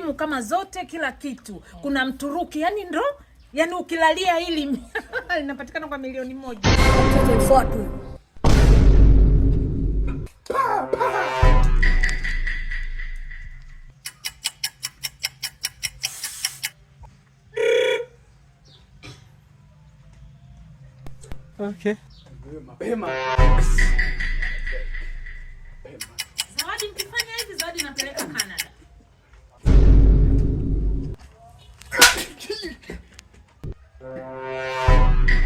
simu kama zote, kila kitu. Kuna Mturuki, yani ndo, yani ukilalia hili linapatikana kwa milioni 1. Mtoto ifuatu. Okay. Mapema. Zawadi mkifanya hivi, Zawadi napeleka Canada.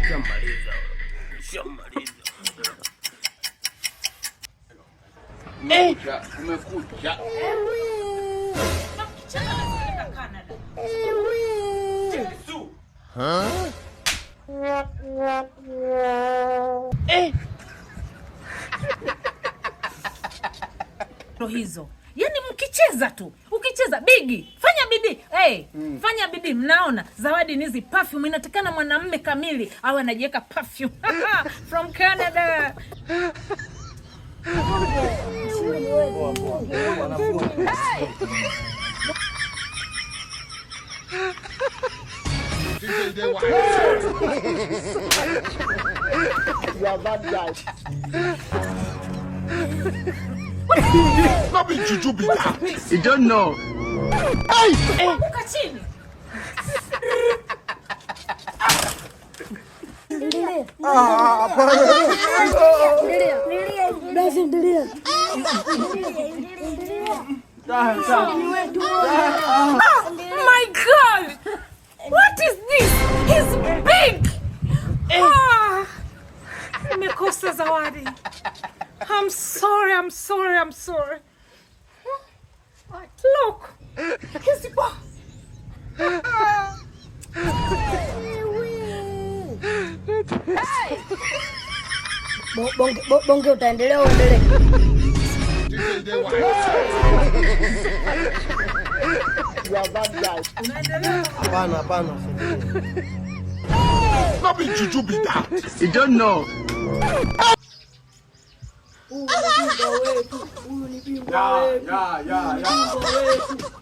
Shamaliza. Umekuja. Mkichana napeleka Canada. Yesu. Hizo. Yaani mkicheza tu. Ukicheza bigi, fanya bidii. Fanya bidii. Mnaona Zawadi ni hizi perfume, inatakana mwanamume kamili awe anajiweka perfume. From Canada. You are bad guys. Not be juju be that. You don't know. Hey! Kachini. My God! What is this? He's big! Nimekosa Zawadi. I'm sorry. Look! He's big! Bonge utaendelea uendelee. You are bad guys. Hapana. Not be juju be that. You don't know.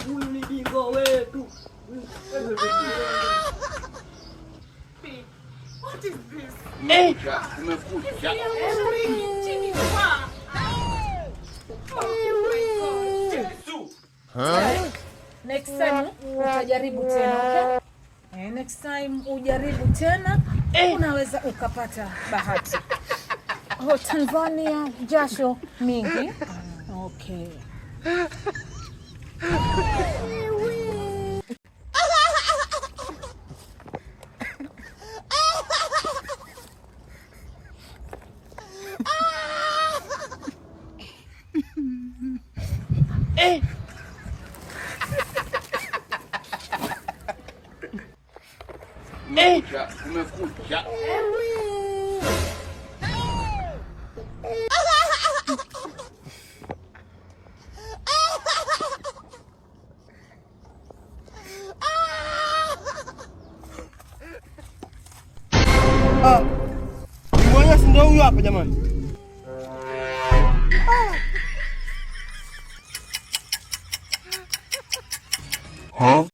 Huyu ni bingwa wetu. What is this? Umekuja. Next time utajaribu tena, okay? Next time ujaribu tena, unaweza ukapata bahati. Tanzania jasho mingi. Okay. Umekuja. Mbona si ndio huyo hapa jamani?